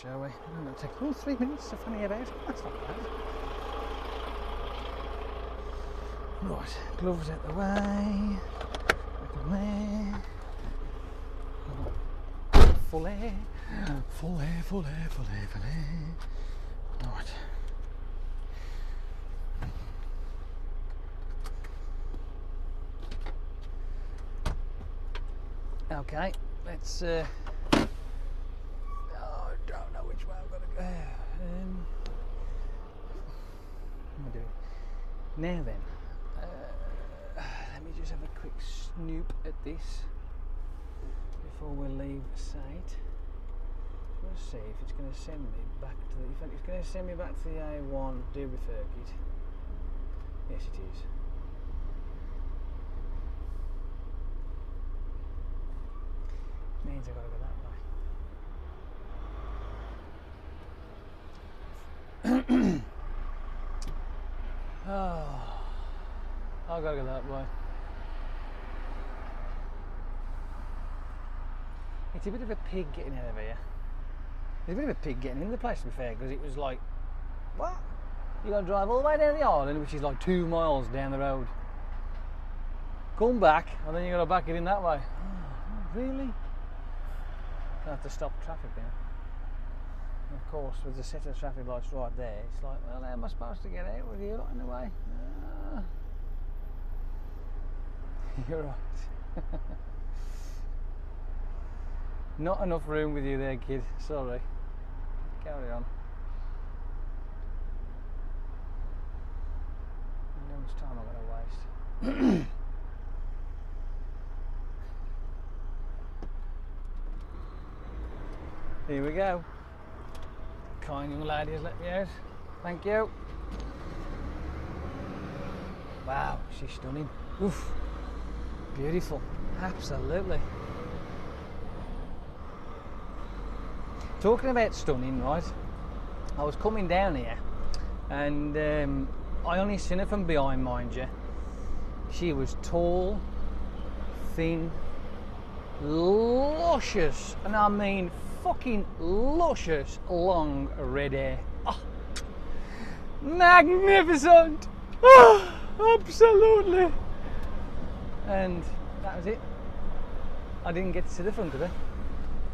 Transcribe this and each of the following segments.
shall we? I'm going to take 3 minutes to funny about. That's not bad. Right, gloves out the way. Back on there. Full air. Full air, full air, full air, full air. Right. Okay, let's. Oh, I don't know which way I've got to go. What am I doing? Now then, let me just have a quick snoop at this before we leave site. Let's see if it's going to send me back to the. If it's going to send me back to the A1 Derby circuit. Yes, it is. Means I've got to go that way. Oh, I've got to go that way. It's a bit of a pig getting out of here. It's a bit of a pig getting in the place, to be fair, because it was like, what? You got to drive all the way down the island, which is like 2 miles down the road. Come back, and then you got to back it in that way. Oh, really? I have to stop traffic there. And of course, with the set of traffic lights right there, it's like, well, how am I supposed to get out with you in the way? You're right. Not enough room with you there, kid. Sorry. Carry on. How much time I'm going to waste? Here we go. Kind young lady has let me out. Thank you. Wow, she's stunning. Oof. Beautiful. Absolutely. Talking about stunning, right? I was coming down here and I only seen her from behind, mind you. She was tall, thin, luscious, and I mean fucking luscious long red hair. Oh, magnificent! Oh, absolutely. And that was it. I didn't get to see the front of it.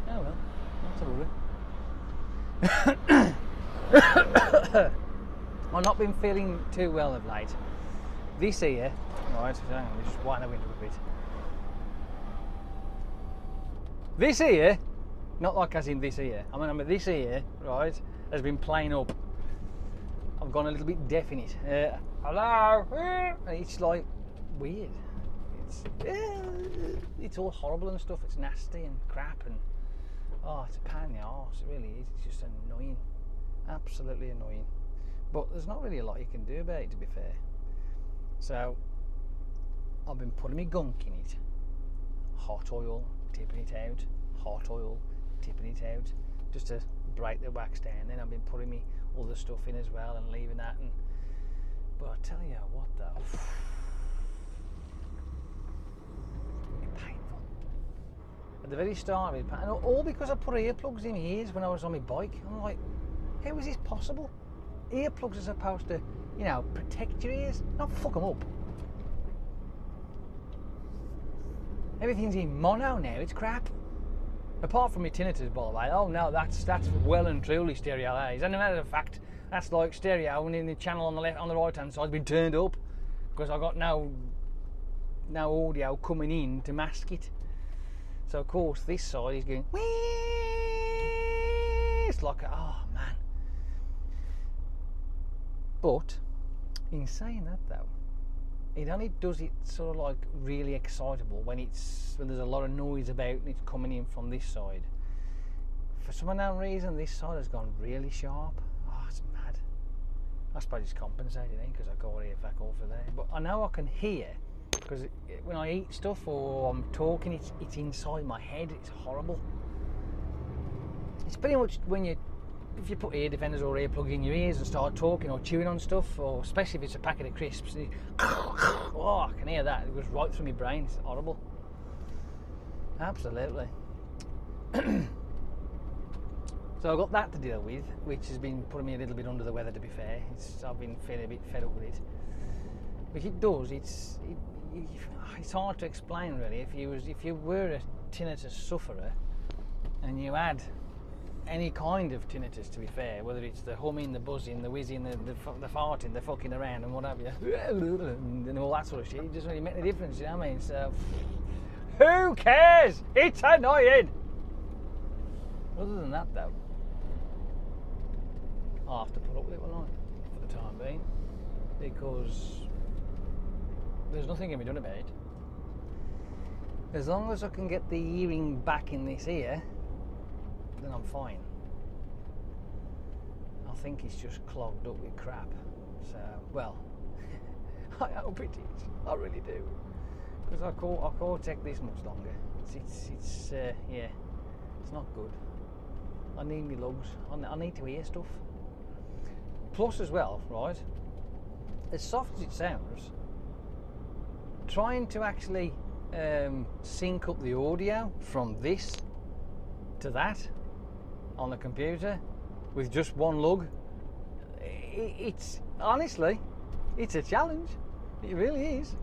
Oh well, not to worry. I've not been feeling too well of late. This here, right, hang on, just wind the window a bit. This here, not like as in this here, I mean this here, right, has been playing up. I've gone a little bit deaf in it. Hello? And it's like weird. It's all horrible and stuff, it's nasty and crap and oh, it's a pain in the arse, it really is. It's just annoying. Absolutely annoying. But there's not really a lot you can do about it, to be fair. So, I've been putting my gunk in it. Hot oil, tipping it out. Hot oil, tipping it out. Just to break the wax down. Then I've been putting my other stuff in as well and leaving that. But I tell you what though. Painful. At the very start of it, and all because I put earplugs in my ears when I was on my bike. I'm like, how is this possible? Earplugs are supposed to, you know, protect your ears, not fuck them up. Everything's in mono now, it's crap. Apart from my tinnitus, by the way. Oh no, that's well and truly stereo. As a matter of fact, that's like stereo, and in the channel on the left, on the right hand side, has been turned up because I got no audio coming in to mask it. So of course this side is going. Whee! It's like, oh man. But in saying that though, it only does it sort of like really excitable when there's a lot of noise about and it's coming in from this side. For some unknown reason, this side has gone really sharp. Oh, it's mad. I suppose it's compensating because I got here back over there. But I know I can hear because when I eat stuff or I'm talking, it's inside my head. It's horrible. It's pretty much if you put ear defenders or earplugs in your ears and start talking or chewing on stuff, or especially if it's a packet of crisps, oh, I can hear that. It goes right through my brain. It's horrible. Absolutely. So So I've got that to deal with, which has been putting me a little bit under the weather, to be fair. I've been feeling a bit fed up with it. Which it does, it's hard to explain really. If you were a tinnitus sufferer and you had any kind of tinnitus, to be fair, whether it's the humming, the buzzing, the whizzing, the farting, the fucking around and what have you, and all that sort of shit, it doesn't really make any difference, you know what I mean? So, who cares? It's annoying! Other than that though, I'll have to put up with it, won't I, for the time being, because there's nothing can be done about it. As long as I can get the hearing back in this ear, then I'm fine. I think it's just clogged up with crap. So, well, I hope it is. I really do, because I can't take this much longer. It's yeah, it's not good. I need my lugs. I need to hear stuff. Plus, as well, right? As soft as it sounds, trying to actually sync up the audio from this to that on the computer with just one lug, it's honestly, it's a challenge. It really is.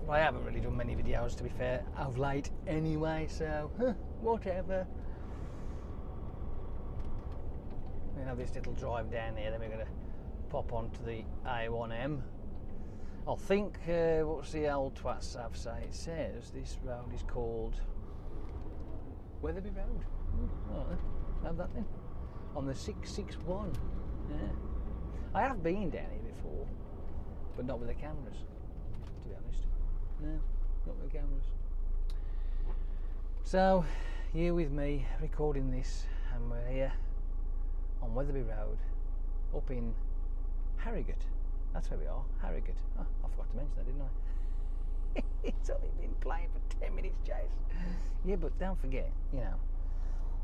I haven't really done many videos, to be fair, of late anyway, so whatever. We have this little drive down here, then we're going to pop onto the A1M. I think, what's the old twats have say? It says this road is called Wetherby Road. Right, have that then. On the 661. Yeah. I have been down here before, but not with the cameras, to be honest. No, not with the cameras. So, you with me recording this, and we're here on Wetherby Road, up in Harrogate. That's where we are, Harrogate. Oh, I forgot to mention that, didn't I? It's only been playing for 10 minutes, Chase. Yeah, but don't forget, you know.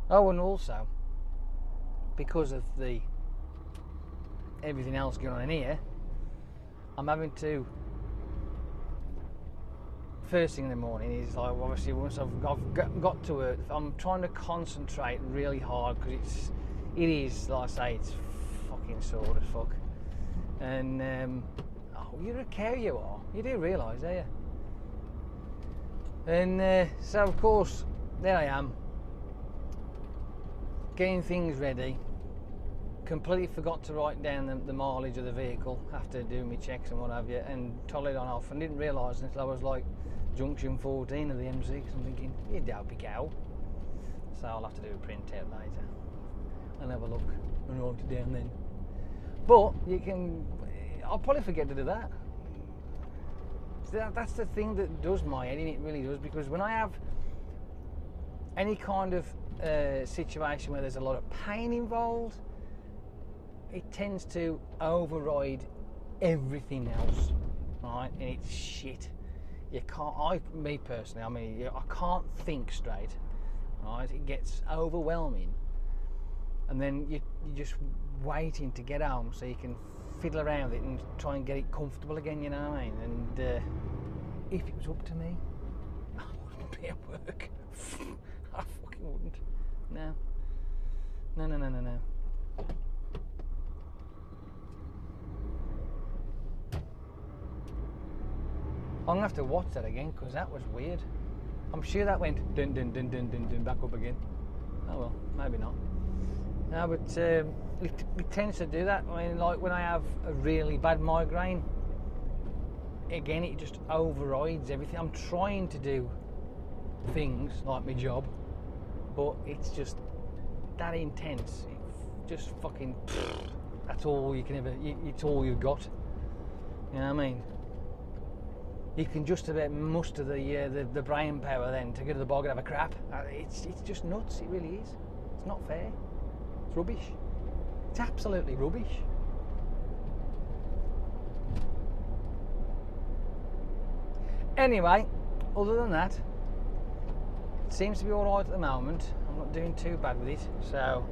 Oh, and also, because of the everything else going on in here, I'm having to, first thing in the morning is like, obviously once I've got to it, I'm trying to concentrate really hard, because it is, like I say, it's fucking sore as fuck. And oh, you're a cow, you are. You do realise, don't you? And so of course, there I am, getting things ready. Completely forgot to write down the mileage of the vehicle after doing my checks and what have you, and toddled on off, and didn't realise until I was like junction 14 of the M6. I'm thinking, you dopey cow. So I'll have to do a print out later and have a look and write it down then. But you can, I'll probably forget to do that. That's the thing that does my head in, it really does, because when I have any kind of situation where there's a lot of pain involved, it tends to override everything else, right? And it's shit. You can't, me personally, I mean, I can't think straight, right? It gets overwhelming. And then you're just waiting to get home so you can fiddle around with it and try and get it comfortable again, you know what I mean? And if it was up to me, I wouldn't be at work. I fucking wouldn't. No. No, no, no, no, no. I'm gonna have to watch that again, because that was weird. I'm sure that went dun dun dun dun dun dun back up again. Oh well, maybe not. No, but it tends to do that. I mean, like when I have a really bad migraine, again, it just overrides everything. I'm trying to do things like my job, but it's just that intense. It's just fucking. That's all you can ever. It's all you've got. You know what I mean? You can just about muster the brain power then to go to the bog and have a crap. It's just nuts. It really is. It's not fair. It's rubbish. It's absolutely rubbish. Anyway, other than that, it seems to be all right at the moment. I'm not doing too bad with it, so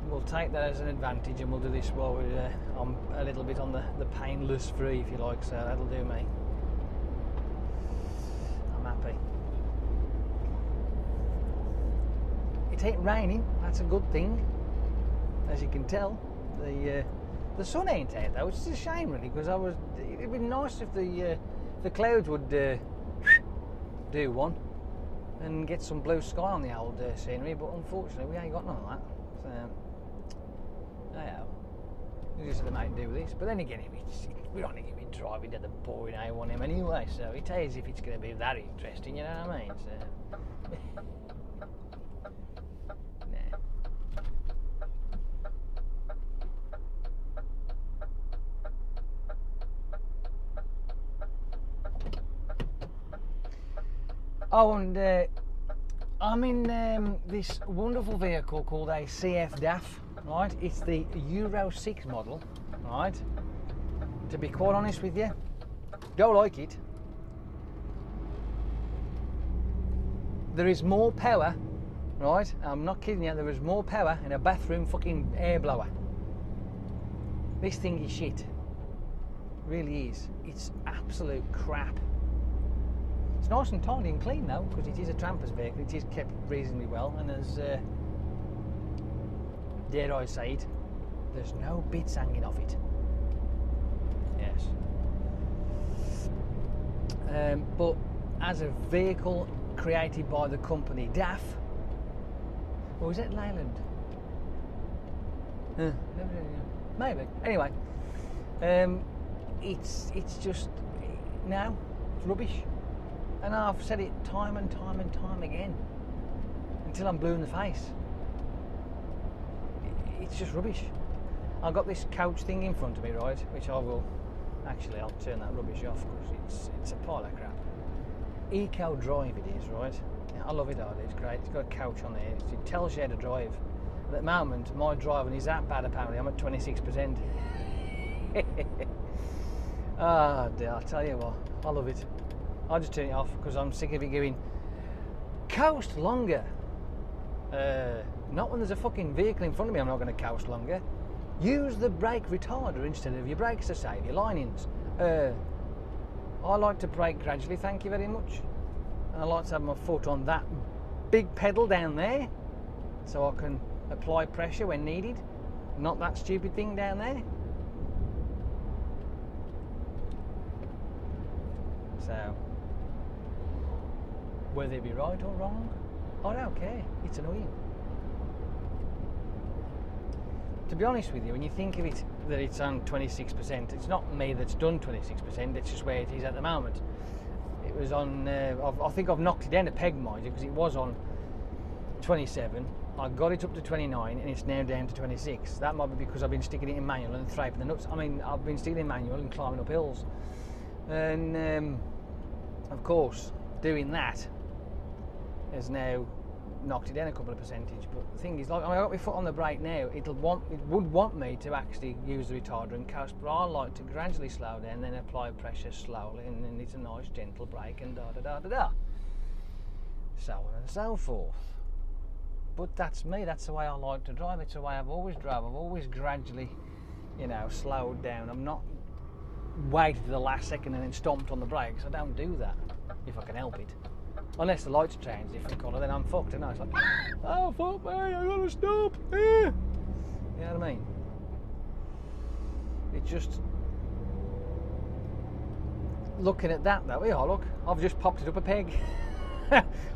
we'll take that as an advantage, and we'll do this while we're on a little bit on the painless free, if you like. So that'll do me. I'm happy. it ain't raining. That's a good thing, as you can tell. The sun ain't out though, which is a shame really, because it'd be nice if the clouds would do one and get some blue sky on the old scenery, but unfortunately we ain't got none of that. So, yeah, we just have to make do with this. But then again, we're only going to be driving down the boring A1M anyway, so it is if it's going to be that interesting, you know what I mean? So, oh, and I'm in this wonderful vehicle called a CF DAF, right? It's the Euro 6 model, right? To be quite honest with you, don't like it. There is more power, right? I'm not kidding you, there is more power in a bathroom fucking air blower. This thing is shit. It really is. It's absolute crap. It's nice and tidy and clean though, because it is a tramper's vehicle. It is kept reasonably well, and as dare I say it, there's no bits hanging off it. Yes. But as a vehicle created by the company DAF, or is it Leyland? Maybe. Anyway, it's just no, it's rubbish. And I've said it time and time and time again until I'm blue in the face. It's just rubbish. I've got this couch thing in front of me, right, which I'll turn that rubbish off because it's a pile of crap. Eco Drive it is, right? Yeah, I love it, it's great. It's got a couch on there. It tells you how to drive. At the moment, my driving is that bad apparently. I'm at 26%. Ah, dear, I'll tell you what, I love it. I'll just turn it off because I'm sick of it going coast longer. Not when there's a fucking vehicle in front of me, I'm not going to coast longer. Use the brake retarder instead of your brakes to save your linings. I like to brake gradually, thank you very much. And I like to have my foot on that big pedal down there so I can apply pressure when needed. Not that stupid thing down there. So, whether it be right or wrong, I don't care. It's annoying. To be honest with you, when you think of it that it's on 26%, it's not me that's done 26%, it's just where it is at the moment. It was on, I think I've knocked it down a peg, mind you, because it was on 27. I got it up to 29 and it's now down to 26. That might be because I've been sticking it in manual and thraping the nuts. I mean, I've been sticking it in manual and climbing up hills. And of course, doing that has now knocked it down a couple of percentage. But the thing is, like, I mean, I got my foot on the brake now. It would want me to actually use the retarder and coast, but I like to gradually slow down, then apply pressure slowly, and then it's a nice gentle brake and da da da da da, so on and so forth. But that's me. That's the way I like to drive. It's the way I've always drove. I've always gradually, you know, slowed down. I'm not waited to the last second and then stomped on the brakes. I don't do that if I can help it. Unless the lights change different colour, then I'm fucked, and it's like, oh fuck me, I gotta stop. You know what I mean? It's just looking at that though. Yeah, look, I've just popped it up a peg.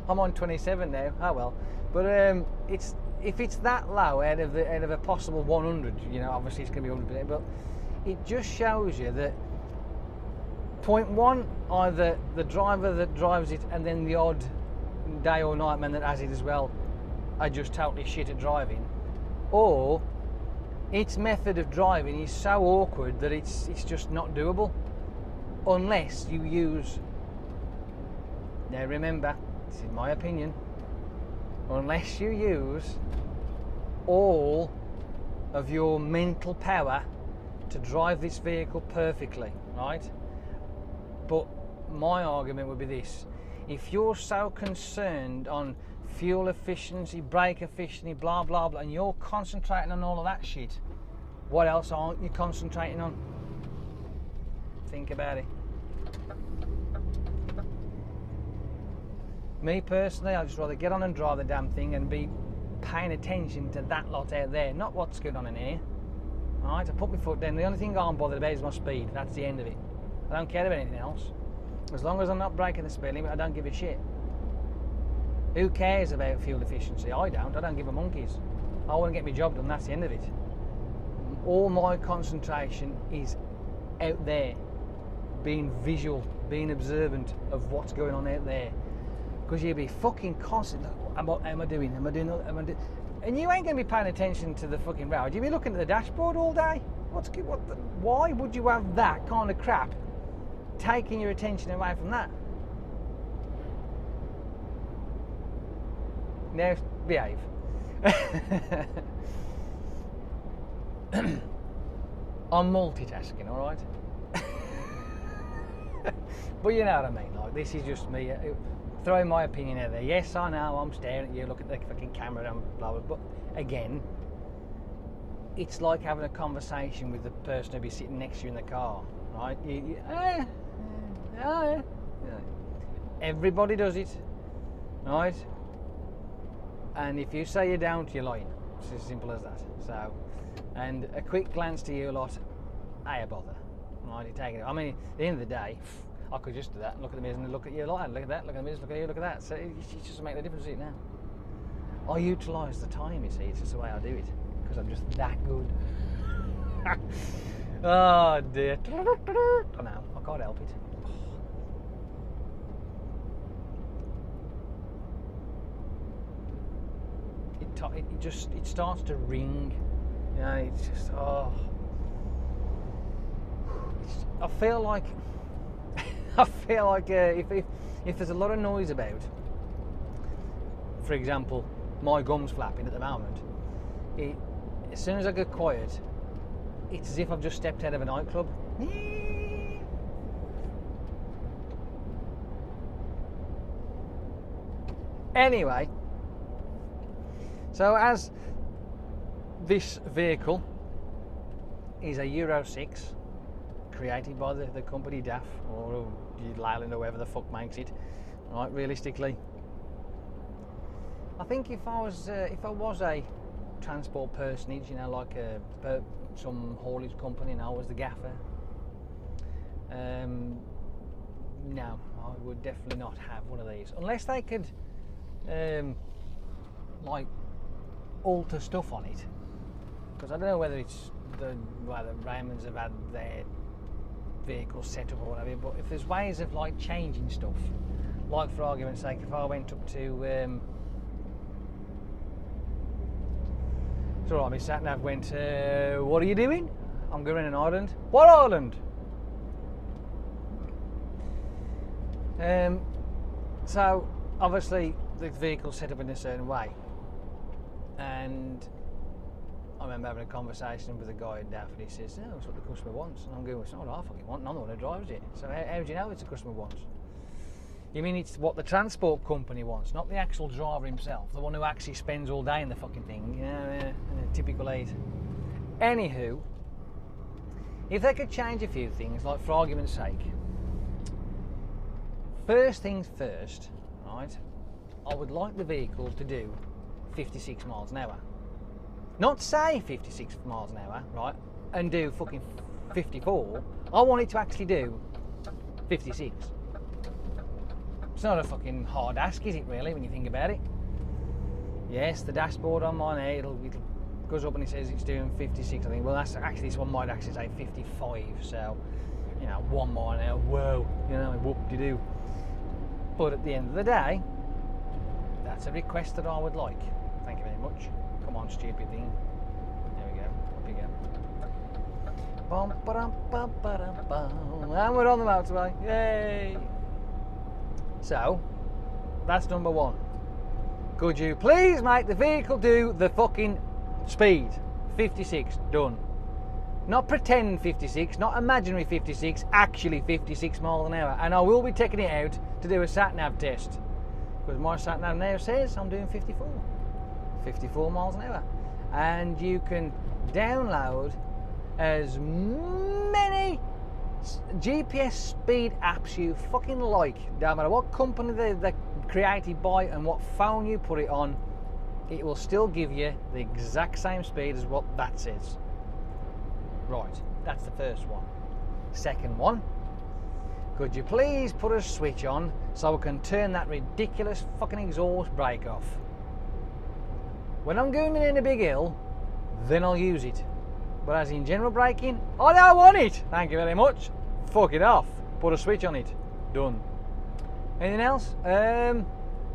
I'm on 27 now. Oh well, but if it's that low out of a possible 100, you know, obviously it's gonna be 100%. But it just shows you that. Point one, either the driver that drives it and then the odd day or night man that has it as well are just totally shit at driving, or its method of driving is so awkward that it's just not doable unless you use, now remember, this is my opinion, unless you use all of your mental power to drive this vehicle perfectly, right? But my argument would be this: if you're so concerned on fuel efficiency, brake efficiency, blah blah blah, and you're concentrating on all of that shit, what else aren't you concentrating on? Think about it. Me personally, I'd just rather get on and drive the damn thing and be paying attention to that lot out there, not what's going on in here. Alright, I put my foot down. The only thing I'm bothered about is my speed. That's the end of it. I don't care about anything else. As long as I'm not breaking the speed limit, I don't give a shit. Who cares about fuel efficiency? I don't give a monkeys. I want to get my job done, that's the end of it. All my concentration is out there, being visual, being observant of what's going on out there. Because you'll be fucking constant, how am I doing? And you ain't going to be paying attention to the fucking road. You'll be looking at the dashboard all day. Why would you have that kind of crap taking your attention away from that? Now, behave. I'm multitasking, alright? But you know what I mean, like, this is just me throwing my opinion out there. Yes, I know, I'm staring at you, look at the fucking camera and blah blah, but again, it's like having a conversation with the person who'll be sitting next to you in the car, right? Everybody does it, right? And if you say you're down to your line, it's as simple as that. So, and a quick glance to you lot, a bother. Right, you take it. I mean, at the end of the day, I could just do that and look at the mirrors and look at you lot, look at that, look at the mirrors, look at you, look at that. So it just makes no difference to it now. I utilise the time, you see, it's just the way I do it. Because I'm just that good. Oh dear. I know, I can't help it. It starts to ring, you know. It's just I feel like if there's a lot of noise about, for example, my gums flapping at the moment, as soon as I get quiet, it's as if I've just stepped out of a nightclub. Anyway. So as this vehicle is a Euro 6 created by the company DAF or Leyland or whoever the fuck makes it, right, realistically, I think if I was a transport personage, you know, like some haulage company and I was the gaffer, no, I would definitely not have one of these unless they could like alter stuff on it, because I don't know whether it's whether Raymonds have had their vehicles set up or whatever, but if there's ways of like changing stuff, like for argument's sake, if I went up to it's alright, my sat nav went, what are you doing? I'm going in Ireland. What Ireland? So obviously the vehicle's set up in a certain way, and I remember having a conversation with a guy at DAF, and he says, "Oh, that's what the customer wants." And I'm going, "It's not what I fucking want. I'm the one who drives it. So how do you know it's the customer wants?" You mean it's what the transport company wants, not the actual driver himself, the one who actually spends all day in the fucking thing, you know, typical aid. Anywho, if they could change a few things, like for argument's sake, first things first, right, I would like the vehicle to do 56 miles an hour. Not say 56 miles an hour, right, and do fucking 54. I want it to actually do 56. It's not a fucking hard ask, is it, really, when you think about it? Yes, the dashboard on mine, it goes up and it says it's doing 56. I think, well, that's actually, this one might actually say 55, so, you know, 1 mile an hour, whoa, you know, whoop-de-doo. But at the end of the day, that's a request that I would like. Thank you very much. Come on, stupid thing. There we go. Up you go. Bum, ba-dum, bum, ba-dum, bum. And we're on the motorway. Yay! So, that's number one. Could you please make the vehicle do the fucking speed? 56, done. Not pretend 56, not imaginary 56, actually 56 miles an hour. And I will be taking it out to do a sat-nav test, because my sat-nav now says I'm doing 54 miles an hour. And you can download as many GPS speed apps you fucking like. Don't matter what company they're created by and what phone you put it on, it will still give you the exact same speed as what that says. Right, that's the first one. Second one, could you please put a switch on so I can turn that ridiculous fucking exhaust brake off? When I'm going in a big hill, then I'll use it. But as in general braking, I don't want it. Thank you very much. Fuck it off. Put a switch on it. Done. Anything else?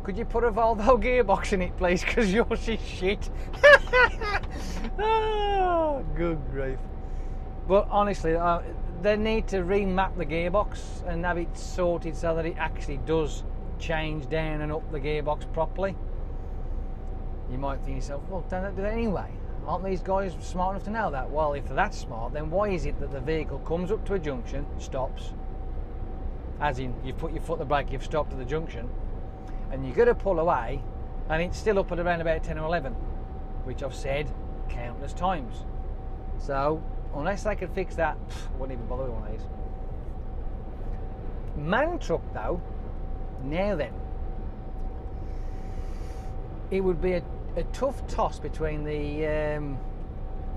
Could you put a Volvo gearbox in it, please? Because yours is shit. Oh, good grief. But honestly, they need to remap the gearbox and have it sorted so that it actually does change down and up the gearbox properly. You might think to yourself, well, don't they do that anyway? Aren't these guys smart enough to know that? Well, if they're that smart, then why is it that the vehicle comes up to a junction, stops, as in you've put your foot on the brake, you've stopped at the junction, and you're going to pull away, and it's still up at around about 10 or 11, which I've said countless times. So, unless they could fix that, I wouldn't even bother with one of these. Man truck though, now then, it would be a tough toss between the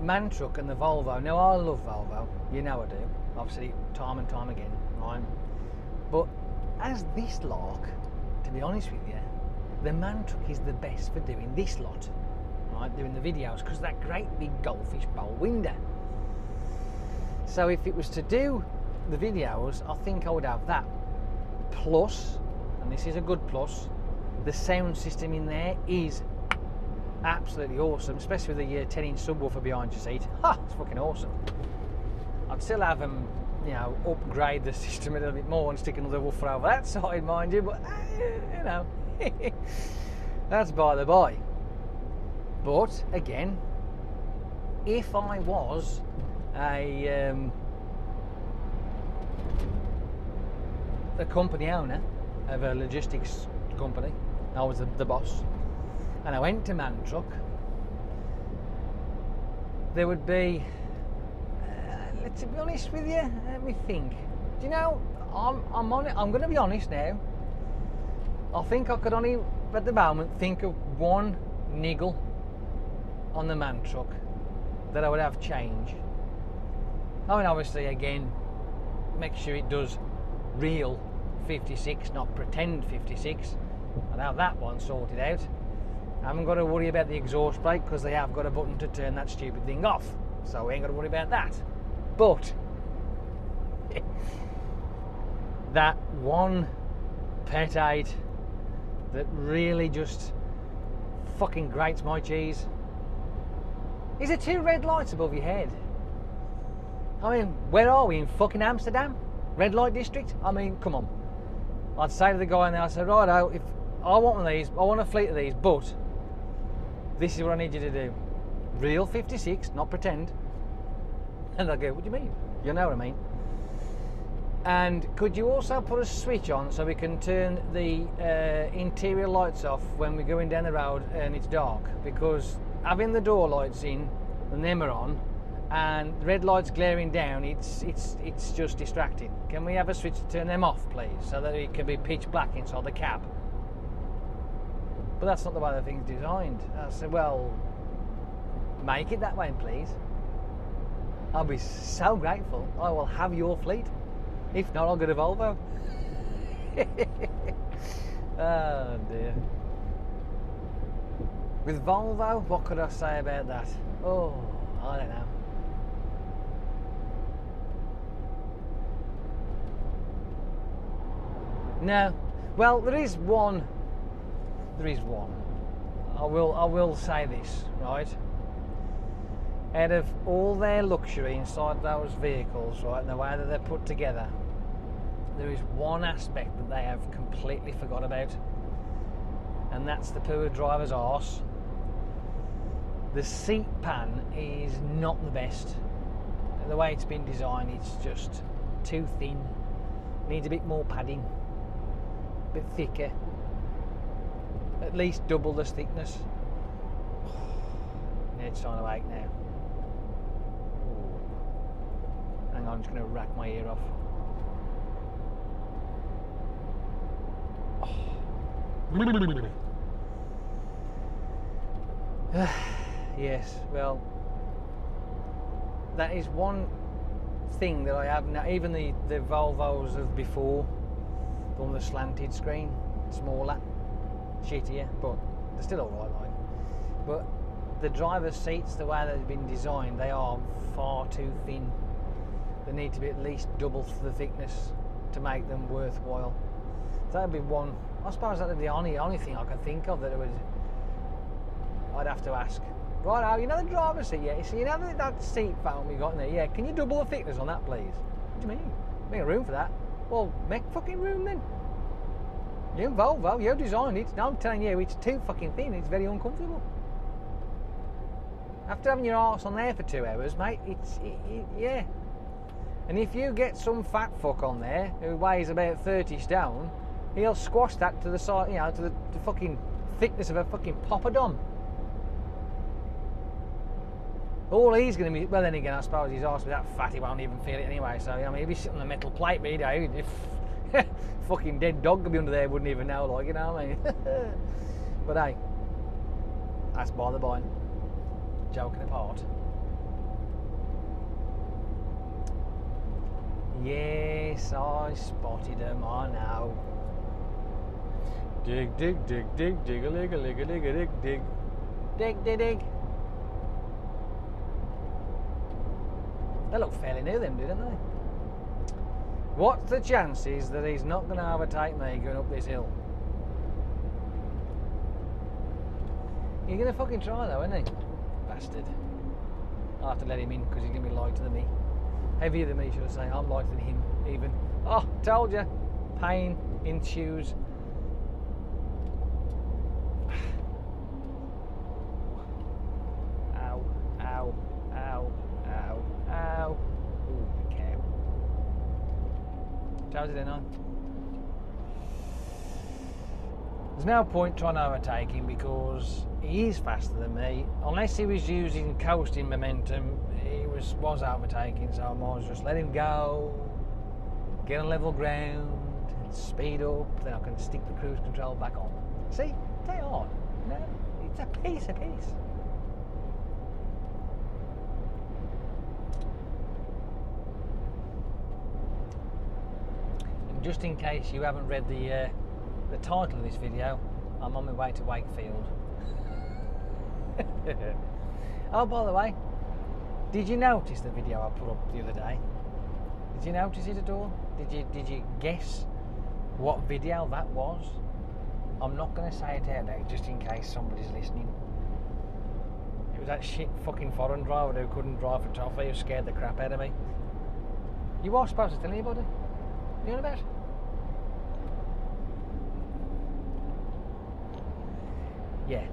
man truck and the Volvo. Now I love Volvo, you know I do. I've said it time and time again, right? But as this lark, to be honest with you, the man truck is the best for doing this lot, right? Doing the videos, because that great big goldfish bowl window. So if it was to do the videos, I think I would have that. Plus, and this is a good plus, the sound system in there is absolutely awesome, especially with the 10-inch subwoofer behind your seat. Ha! It's fucking awesome. I'd still have them, you know, upgrade the system a little bit more and stick another woofer over that side, mind you, but, you know, that's by the by. But, again, if I was a company owner of a logistics company, I was the boss, and I went to man truck, there would be, let's be honest with you, let me think. Do you know, I'm going to be honest now. I think I could only, at the moment, think of one niggle on the man truck that I would have change. I mean, obviously, again, make sure it does real 56, not pretend 56. I'd have that one sorted out. I haven't got to worry about the exhaust brake because they have got a button to turn that stupid thing off, so we ain't got to worry about that. But that one pet hate that really just fucking grates my cheese is the two red lights above your head. I mean, where are we, in fucking Amsterdam? Red light district? I mean, come on. I'd say to the guy in there, I said, righto, if I want one of these, I want a fleet of these, but this is what I need you to do. Real 56, not pretend. And they'll go, what do you mean? You know what I mean. And could you also put a switch on so we can turn the interior lights off when we're going down the road and it's dark? Because having the door lights in and them are on and the red lights glaring down, it's just distracting. Can we have a switch to turn them off, please, so that it can be pitch black inside the cab? But that's not the way the thing's designed. I said, well, make it that way, please. I'll be so grateful. I will have your fleet. If not, I'll get a Volvo. Oh dear. With Volvo, what could I say about that? Oh, I don't know. No. Well, there is one. I will say this, right? Out of all their luxury inside those vehicles, right, and the way that they're put together, there is one aspect that they have completely forgot about, and that's the poor driver's arse. The seat pan is not the best. The way it's been designed, it's just too thin. Needs a bit more padding, a bit thicker, at least double this thickness. It's trying to ache now. Hang on, I'm just going to rack my ear off. Yes, well, that is one thing that I have now. Even the Volvos of before, the one with the slanted screen, smaller, shittier, but they're still alright, like. But the driver's seats, the way they've been designed, they are far too thin. They need to be at least double the thickness to make them worthwhile. So that'd be one. I suppose that'd be the only thing I can think of that I'd have to ask. Right, you know the driver's seat, yeah? So you know that seat foam we got in there, yeah? Can you double the thickness on that, please? What do you mean? Make room for that? Well, make fucking room then. You Volvo, you designed it. Now I'm telling you, it's too fucking thin. It's very uncomfortable. After having your arse on there for 2 hours, mate, yeah. And if you get some fat fuck on there who weighs about 30 stone, he'll squash that to the side, you know, to the fucking thickness of a fucking poppadom. All he's going to be, well then again, I suppose his arse with that fat, he won't even feel it anyway, so, you know, I mean, he'll be sitting on the metal plate, but if fucking dead dog could be under there, wouldn't even know, like, you know what I mean? But hey, that's by the by. Joking apart. Yes, I spotted him, I know. Dig, dig, dig, dig, dig, a lig, a lig, a lig, a dig, dig. Dig, dig, dig. They look fairly new, them, don't they? What's the chances that he's not going to overtake me going up this hill? You're going to fucking try though, isn't he? Bastard. I'll have to let him in because he's going to be lighter than me. Heavier than me, should I say. I'm lighter than him, even. Oh, told you. Pain in shoes. Ow, ow, ow, ow, ow. Ooh, cow. Told you then, on. There's no point trying to overtake him because he is faster than me. Unless he was using coasting momentum, he was overtaking, so I might as well just let him go, get on level ground, and speed up, then I can stick the cruise control back on. See? They are. No, it's a piece. And just in case you haven't read the title of this video, I'm on my way to Wakefield. Oh, by the way, did you notice the video I put up the other day? Did you notice it at all? Did you guess what video that was? I'm not going to say it out loud just in case somebody's listening. It was that shit fucking foreign driver who couldn't drive for toffee, who scared the crap out of me. You are supposed to tell anybody? You know about? Yeah.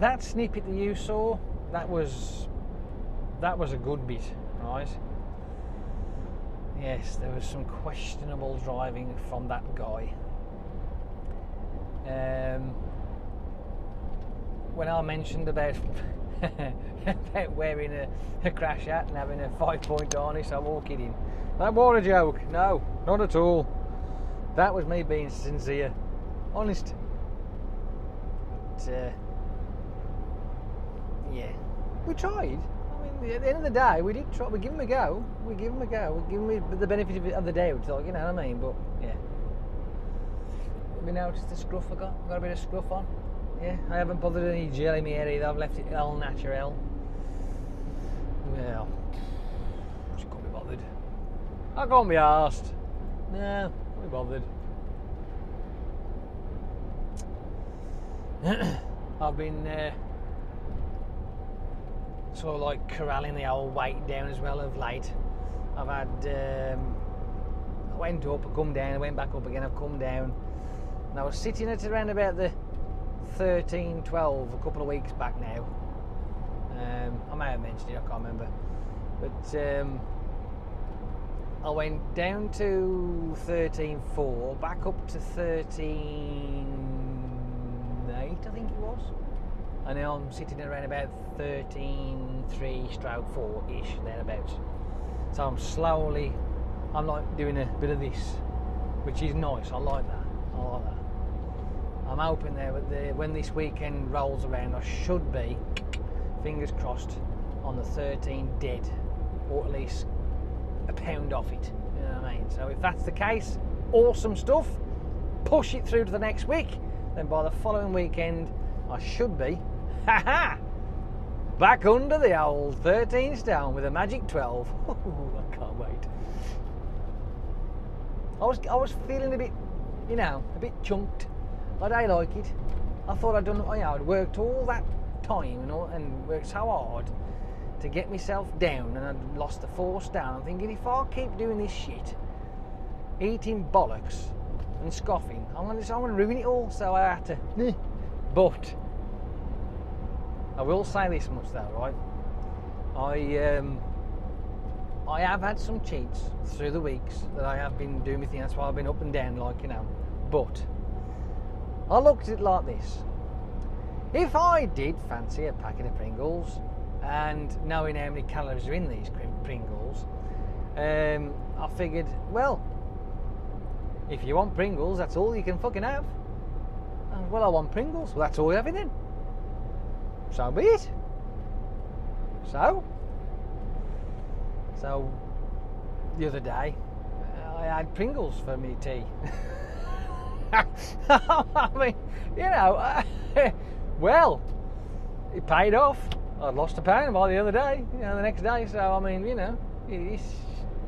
That snippet that you saw, that was a good bit, right? Yes, there was some questionable driving from that guy. When I mentioned about about wearing a crash hat and having a 5-point harness, I won't kidding. That wasn't a joke. No, not at all. That was me being sincere, honest. But, yeah, we tried. I mean, at the end of the day, we did try. We give him a go. We give him the benefit of the doubt. Like, you know what I mean? But yeah. Have you noticed the scruff I got? Got a bit of scruff on. Yeah, I haven't bothered any gel in my hair either. I've left it all natural. Well, just can't be bothered. I can't be arsed. No, can't be bothered. I've been sort of like corralling the old weight down as well of late. I've had I went up, I come down, I went back up again, I've come down, and I was sitting at around about the 13, 12 a couple of weeks back now. I may have mentioned it, I can't remember, but I went down to 13.4, back up to 13.8 I think it was, and now I'm sitting around about 13.3/4-ish, thereabouts. So I'm like doing a bit of this, which is nice. I like that. I'm hoping that when this weekend rolls around, I should be, fingers crossed, on the 13 dead, or at least a pound off it. You know what I mean? So if that's the case, awesome stuff. Push it through to the next week. Then by the following weekend, I should be, back under the old 13 stone with a magic 12. I can't wait. I was feeling a bit, a bit chunked. I don't like it. I thought I'd worked all that time, and worked so hard to get myself down, and I'd lost the 4 stone. I'm thinking, if I keep doing this shit, eating bollocks and scoffing, I'm gonna ruin it all. So I had to. But I will say this much though, right? I have had some cheats through the weeks that I have been doing my thing. That's why I've been up and down, But I looked at it like this: if I did fancy a packet of Pringles, and knowing how many calories are in these Pringles, I figured, well, if you want Pringles, that's all you can fucking have. And, well, I want Pringles. Well, that's all you're having then. So be it. So the other day, I had Pringles for me tea. I mean, well, it paid off. I'd lost a pound by the other day, the next day. So I mean,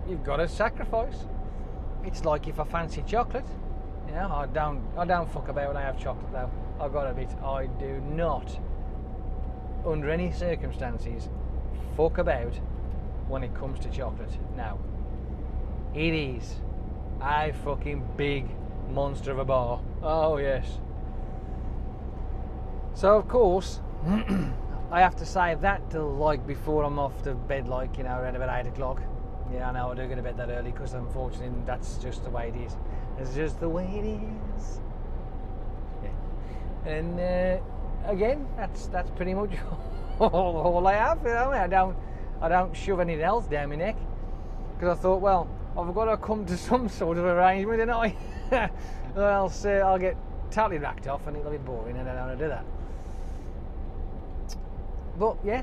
you've got to sacrifice. It's like if I fancy chocolate, I don't fuck about when I have chocolate though. I've got to admit, I do not, under any circumstances, fuck about when it comes to chocolate. Now, it is a fucking big monster of a bar. Oh yes. So of course, I have to save that till before I'm off to bed, around about 8 o'clock. Yeah, I know I do go to bed that early because unfortunately that's just the way it is. It's just the way it is. Yeah. And again, that's pretty much all I have. I don't shove anything else down my neck because I thought, well, I've got to come to some sort of arrangement, and or else I'll get totally racked off and it'll be boring, and I don't want to do that. But yeah,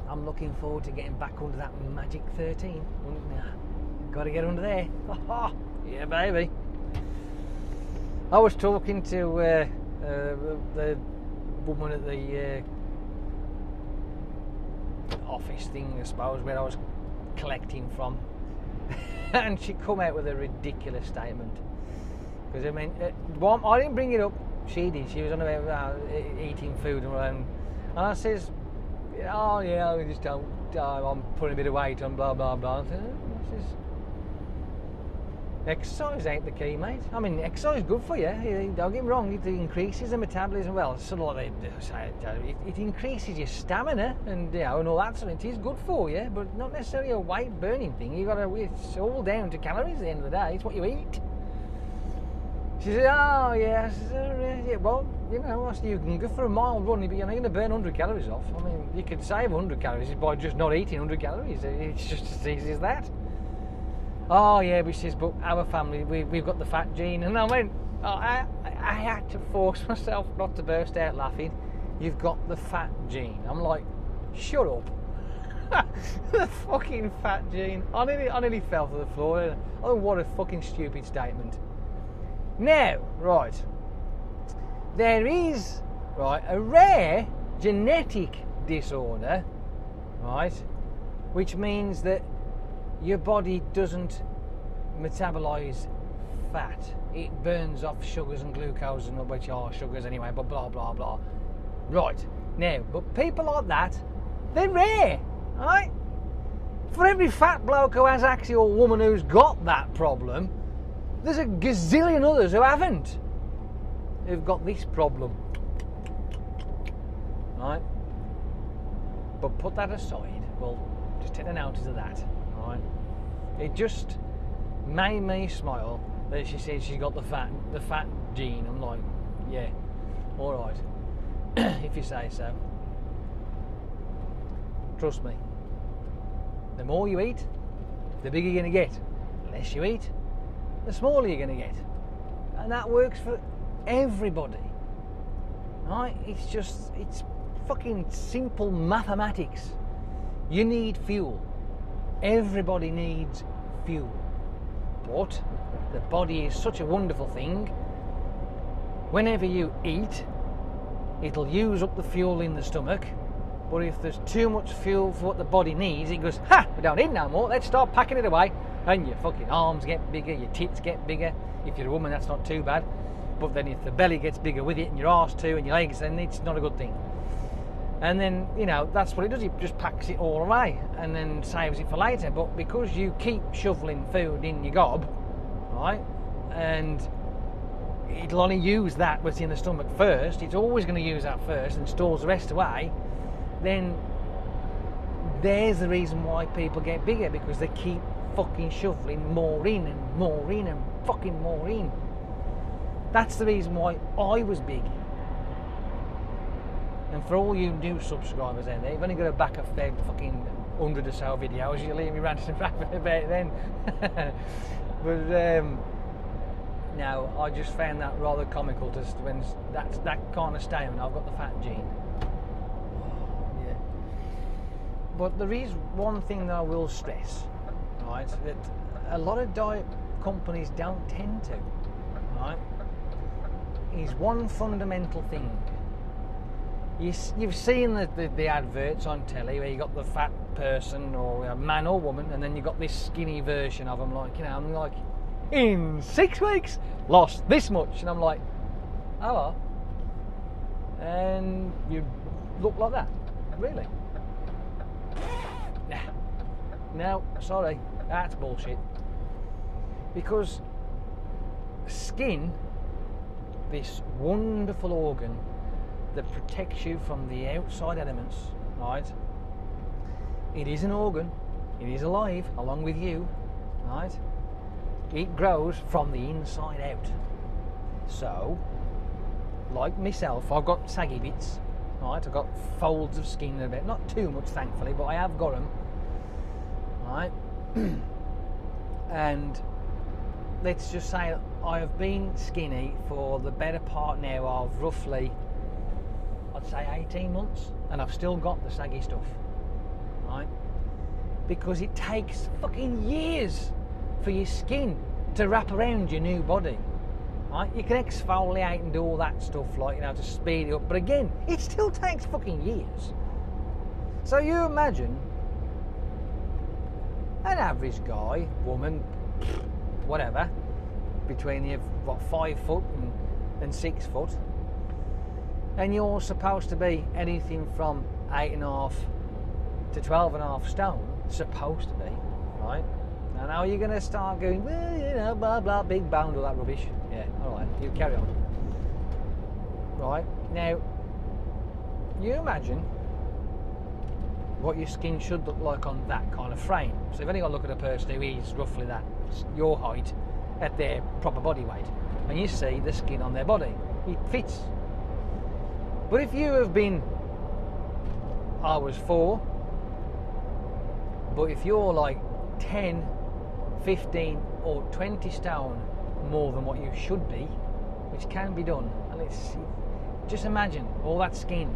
I'm looking forward to getting back under that magic 13. Got to get under there. Yeah, baby. I was talking to the woman at the office thing, I suppose, where I was collecting from, and she come out with a ridiculous statement. Because I didn't bring it up. She did. She was on about eating food, and I says, "Oh yeah, I just don't. I'm putting a bit of weight on, blah blah blah." I says, "Exercise ain't the key, mate. I mean, exercise is good for you. Don't get me wrong. It increases the metabolism. Well, it's sort of like it increases your stamina, and and all that sort of. It is good for you, but not necessarily a weight burning thing. It's all down to calories at the end of the day. It's what you eat." She said, "Oh yeah." I said, "Yeah, well, you can go for a mile run, but you're not going to burn 100 calories off. I mean, you could save 100 calories by just not eating 100 calories. It's just as easy as that." "Oh yeah," but she says, "but our family, we've got the fat gene." And I went, I had to force myself not to burst out laughing. "You've got the fat gene." I'm like, shut up. The fucking fat gene. I nearly fell to the floor. Oh, what a fucking stupid statement. Now, right, there is, a rare genetic disorder, which means that your body doesn't metabolize fat. It burns off sugars and glucose, and which are sugars anyway, but blah blah blah. Right, now, but people like that, they're rare, right? For every fat bloke who has actually, or woman who's got that problem, there's a gazillion others who haven't, who've got this problem, right? But put that aside, well, just take the notice of that, right? It just made me smile that she said she got the fat gene. I'm like, yeah, all right, if you say so. Trust me, the more you eat, the bigger you're going to get. The less you eat, the smaller you're going to get. And that works for everybody. Right? It's fucking simple mathematics. You need fuel. Everybody needs fuel. But the body is such a wonderful thing. Whenever you eat, it'll use up the fuel in the stomach. But if there's too much fuel for what the body needs, it goes, ha, we don't need no more, let's start packing it away. And your fucking arms get bigger, your tits get bigger. If you're a woman, that's not too bad. But then if the belly gets bigger with it, and your arse too, and your legs, then it's not a good thing. And then, you know, that's what it does. It just packs it all away and then saves it for later. But because you keep shoveling food in your gob, right, and it'll only use that what's in the stomach first, it's always going to use that first and stores the rest away, then there's the reason why people get bigger, because they keep fucking shoveling more in and more in and fucking more in. That's the reason why I was big. And for all you new subscribers out there, you've only got to back up their fucking 100 or so videos, you'll hear me ranting and raving about it then. But no, I just found that rather comical, just when that kind of stamina. I've got the fat gene. Yeah. But there is one thing that I will stress, right, that a lot of diet companies don't tend to, right, is one fundamental thing. You've seen the adverts on telly where you got the fat person, or a man or woman, and then you got this skinny version of them, like, you know, I'm like, in 6 weeks lost this much, and I'm like, oh, and you look like that, really? No, sorry, that's bullshit. Because skin, this wonderful organ that protects you from the outside elements, right? It is an organ, it is alive along with you, right? It grows from the inside out. So, like myself, I've got saggy bits, right? I've got folds of skin a bit, not too much thankfully, but I have got them, right? And let's just say I have been skinny for the better part now of roughly, I'd say 18 months, and I've still got the saggy stuff, right? Because it takes fucking years for your skin to wrap around your new body, right? You can exfoliate and do all that stuff, like, you know, to speed it up, but again, it still takes fucking years. So you imagine an average guy, woman, whatever, between you, what, 5 foot and 6 foot, and you're supposed to be anything from 8.5 to 12.5 stone, supposed to be, right? And now you're going to start going, well, you know, blah blah, big bound, all that rubbish. Yeah, all right, you carry on. Right, now you imagine what your skin should look like on that kind of frame. So you've only got to look at a person who is roughly that, your height, at their proper body weight, and you see the skin on their body. It fits. But if you have been, I was 4, but if you're like 10, 15 or 20 stone more than what you should be, which can be done, and it's, just imagine all that skin.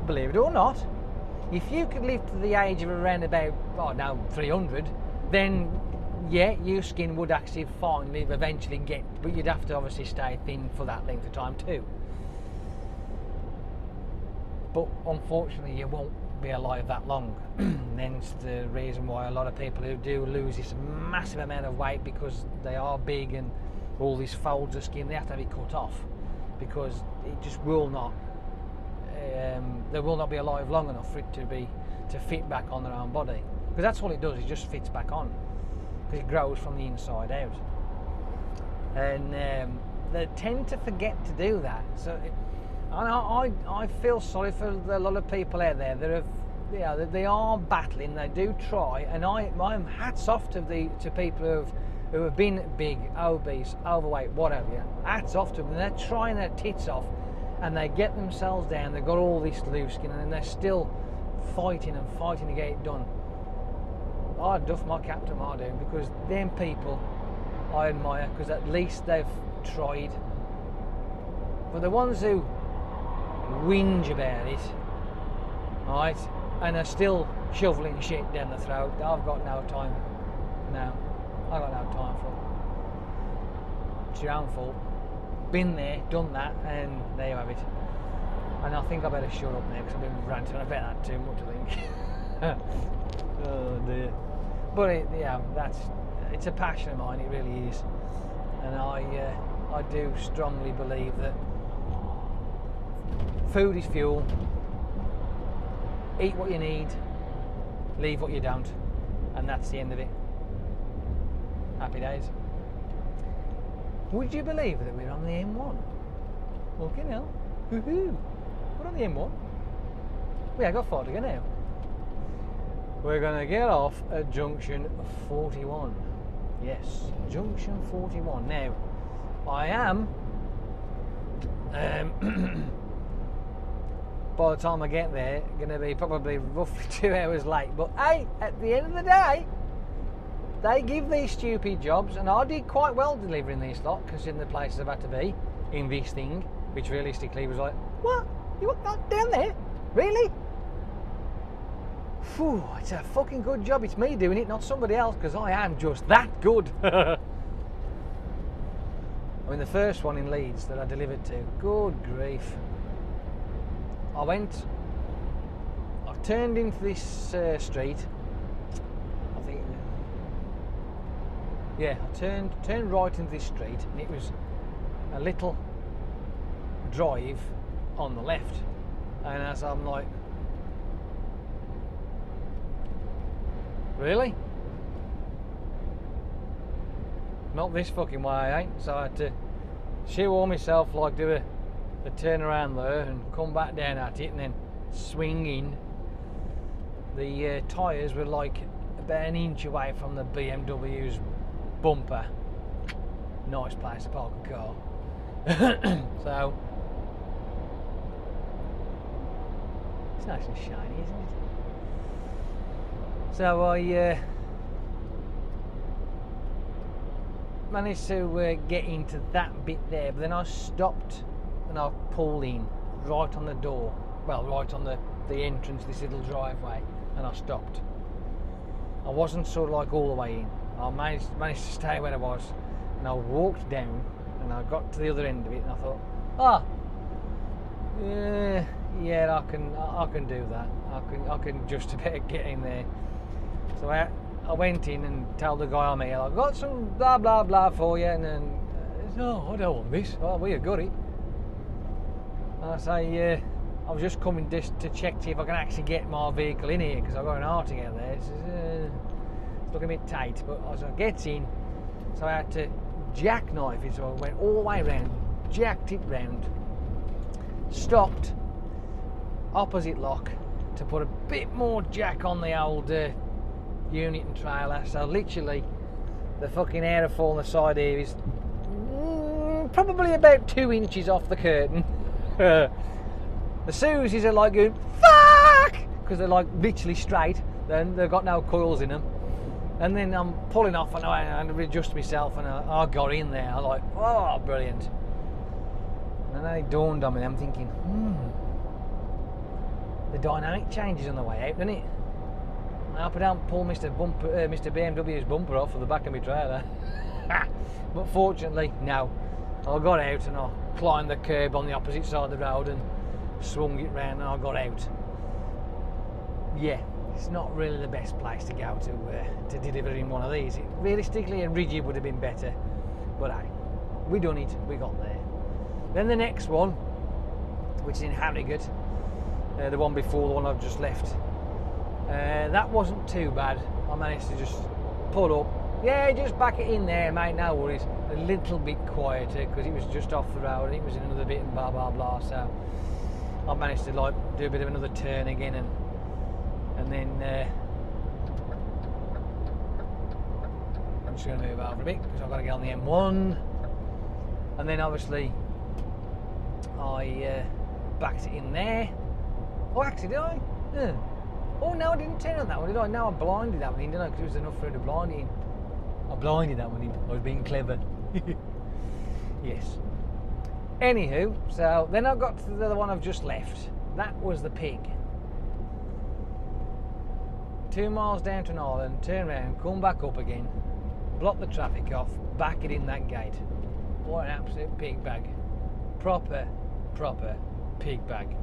Believe it or not, if you could live to the age of around about, oh no, 300, then yeah, your skin would actually finally eventually get, but you'd have to obviously stay thin for that length of time too. But unfortunately you won't be alive that long. Hence the reason why a lot of people who do lose this massive amount of weight, because they are big and all these folds of skin, they have to have it cut off, because it just will not, they will not be alive long enough for it to fit back on their own body. Because that's all it does, it just fits back on. Because it grows from the inside out, and they tend to forget to do that. So I feel sorry for a lot of people out there that have, you know, they are battling. They do try, and I'm hats off to people who have been big, obese, overweight, whatever. Hats off to them. They're trying their tits off, and they get themselves down. They've got all this loose skin, and they're still fighting to get it done. I duff my cap to them, I do, because them people I admire, because at least they've tried. But the ones who whinge about it, right, and are still shoveling shit down the throat, I've got no time now. I've got no time for it. It's your own fault. Been there, done that, and there you have it. And I think I better shut up now because I've been ranting about that too much, I think. Oh dear. But it's a passion of mine, it really is. And I do strongly believe that food is fuel. Eat what you need, leave what you don't, and that's the end of it. Happy days. Would you believe that we're on the M1? Fucking hell. Woohoo! We're on the M1. We ain't got far to go now. We're going to get off at junction 41. Yes, junction 41. Now, I am, by the time I get there, going to be probably roughly 2 hours late. But hey, at the end of the day, they give these stupid jobs, and I did quite well delivering these lot, considering the places I've had to be in this thing, which realistically was like, what? You went down there? Really? Phew, it's a fucking good job. It's me doing it, not somebody else, because I am just that good. I mean, the first one in Leeds that I delivered to, good grief. I turned into this street. I think, yeah, I turned right into this street, and it was a little drive on the left. And as I'm like, really? Not this fucking way, I ain't. So I had to shoehorn myself, like do a turn around there and come back down at it and then swing in. The tyres were like about an inch away from the BMW's bumper. Nice place to park a car. So it's nice and shiny, isn't it? So I managed to get into that bit there, but then I stopped and I pulled in right on the door, well, right on the entrance, this little driveway, and I stopped. I wasn't sort of like all the way in. I managed to stay where I was, and I walked down and I got to the other end of it, and I thought, yeah, I can do that. I can just about get in there. So I went in and told the guy I'm here, I've got some blah blah blah for you, and then no, I don't want this. Oh, well, you got it. And I say, I was just coming just to check to see if I can actually get my vehicle in here, because I've got an R to get there. It's looking a bit tight, but as I get in, so I had to jackknife it. So I went all the way around, jacked it round, stopped opposite lock to put a bit more jack on the old unit and trailer. So literally the fucking airfall on the side here is probably about 2 inches off the curtain. The Susies are like going fuck, because they're like literally straight, then they've got no coils in them. And then I'm pulling off and I had to readjust myself, and I got in there. I'm like, oh, brilliant. And then it dawned on me, I'm thinking, the dynamic changes on the way out, doesn't it? I hope I don't pull Mr. BMW's bumper off of the back of my trailer. But fortunately, no. I got out and I climbed the curb on the opposite side of the road and swung it round, and I got out. Yeah, it's not really the best place to go to deliver in one of these. Realistically, a rigid would have been better. But hey, we done it, we got there. Then the next one, which is in Harrogate, the one before the one I've just left, that wasn't too bad. I managed to just pull up. Yeah, just back it in there, mate, no worries. A little bit quieter because it was just off the road and it was in another bit and blah blah blah. So I managed to like do a bit of another turn again, and then I'm just going to move over a bit because I've got to get on the M1. And then obviously I backed it in there. Oh, actually, did I? Oh no, I didn't turn on that one, did I? No, I blinded that one in, didn't I? Because it was enough for her to blind it in. I blinded that one in. I was being clever. Yes. Anywho, so then I got to the one I've just left. That was the pig. 2 miles down to an island, turn around, come back up again, block the traffic off, back it in that gate. What an absolute pig bag. Proper pig bag.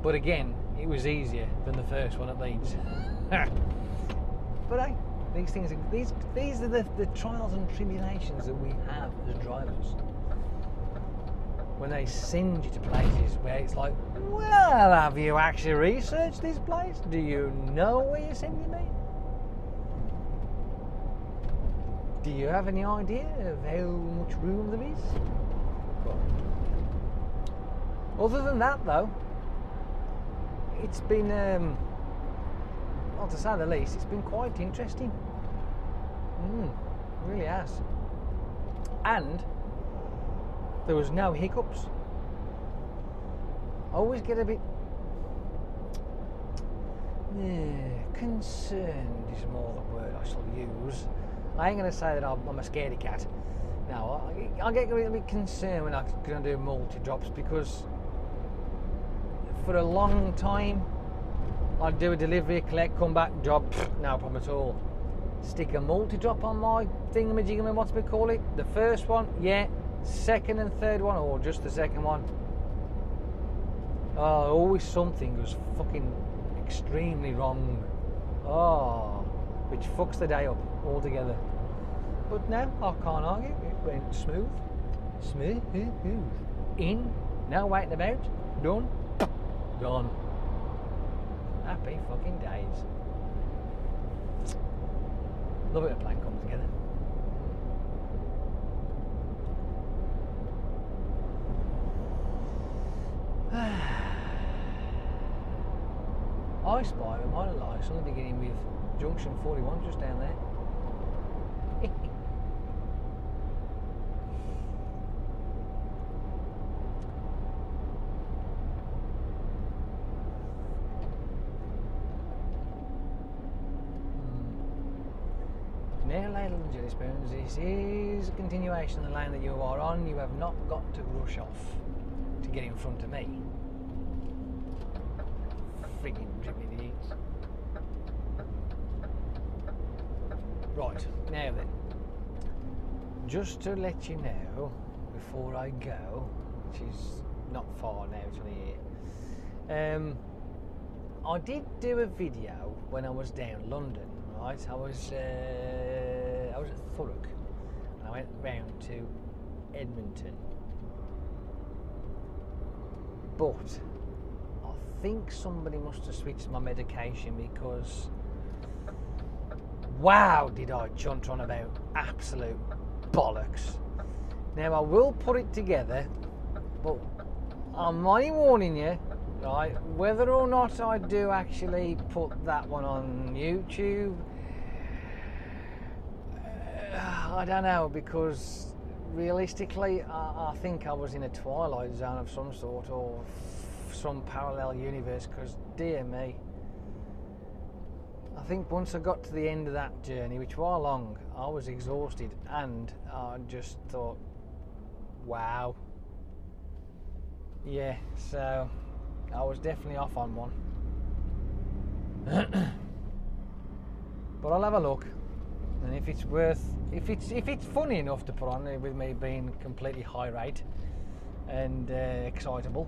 But again, it was easier than the first one at Leeds. But hey, these things are, these are the trials and tribulations that we have as drivers. When they send you to places where it's like, well, have you actually researched this place? Do you know where you're sending me? Do you have any idea of how much room there is? But other than that, though, it's been, well, to say the least, it's been quite interesting. Really has. And there was no hiccups. I always get a bit concerned is more the word I shall use. I ain't going to say that I'm a scaredy cat. No, I get a little bit concerned when I'm going to do multi-drops, because for a long time I'd do a delivery, collect, come back, drop, no problem at all. Stick a multi-drop on my thingamajigam, what's we call it? The first one, yeah. Second and third one, or just the second one. Oh, always something was fucking extremely wrong. Oh, which fucks the day up altogether. But no, I can't argue. It went smooth. Smooth. In, no waiting about. Done. Gone. Happy fucking days. Love it when a plan comes together. I spy a minor license beginning with junction 41 just down there. Now, ladies and gentlemen, this is a continuation of the lane that you are on. You have not got to rush off to get in front of me. Friggin' dripping idiots. Right, now then, just to let you know before I go, which is not far now, it's only here. I did do a video when I was down London, right? I was at Thurrock and I went round to Edmonton. But I think somebody must have switched my medication, because wow, did I chunt on about absolute bollocks. Now I will put it together, but I'm only warning you, right, whether or not I do actually put that one on YouTube, I don't know, because realistically I think I was in a twilight zone of some sort, or some parallel universe, because dear me, I think once I got to the end of that journey, which was long, I was exhausted, and I just thought, wow, yeah, so I was definitely off on one. But I'll have a look, and if it's worth, if it's funny enough to put on, with me being completely high rate and excitable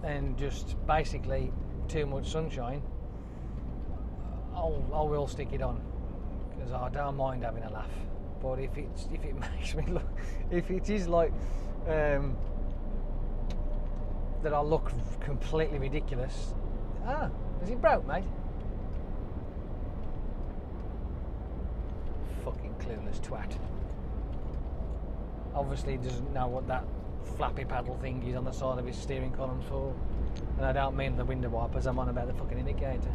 and just basically too much sunshine, I will stick it on, because I don't mind having a laugh. But if it makes me look, if it is like that I look completely ridiculous. Ah, is it broke, mate? Fucking clueless twat. Obviously he doesn't know what that flappy paddle thing is on the side of his steering column for. And I don't mean the window wipers, I'm on about the fucking indicator.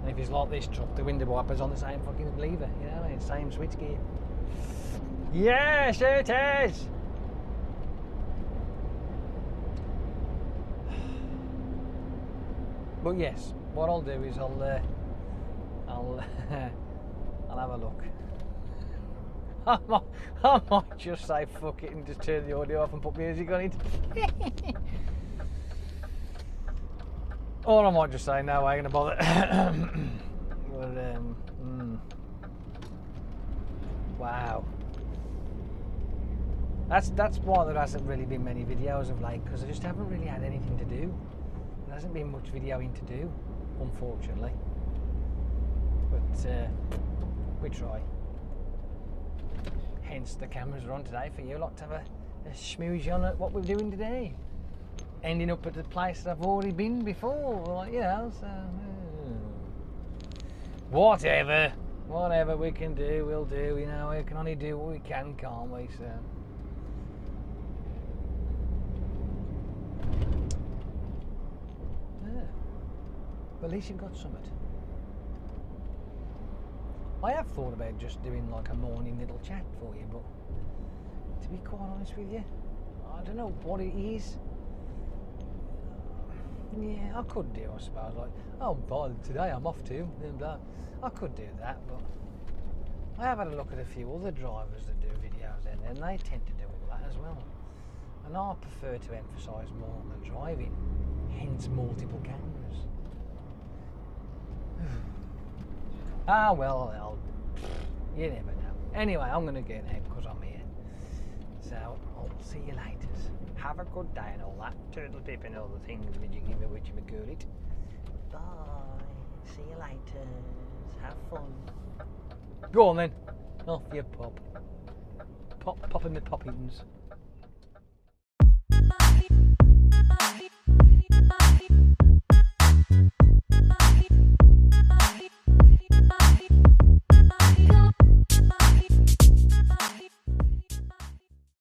And if it's like this truck, the window wipers on the same fucking lever, you know, and same switch gear. Yes, it is! But yes, what I'll do is I'll I'll have a look. I might just say fuck it and just turn the audio off and put music on it. Or I might just say no, I ain't gonna bother. But, wow. That's why there hasn't really been many videos of late, because I just haven't really had anything to do. There hasn't been much videoing to do, unfortunately. But we try. Hence the cameras are on today for you lot to have a schmooze on at what we're doing today. Ending up at the place that I've already been before, like, you know, so whatever we can do, we'll do, you know, we can only do what we can, can't we, so. Yeah. But at least you've got something. I have thought about just doing like a morning little chat for you, but to be quite honest with you, I don't know what it is. Yeah, I could do, I suppose, like, oh, by today I'm off to, blah, blah. I could do that, but I have had a look at a few other drivers that do videos in there, and they tend to do all that as well. And I prefer to emphasise more on the driving, hence multiple cameras. Ah, well, you never know. Anyway, I'm going to go now because I'm here. So, I'll see you later. Have a good day and all that. Turtle pip and all the things which you give me, which you good it. Bye. See you later. Have fun. Go on then. Off you pop. Popping the poppins.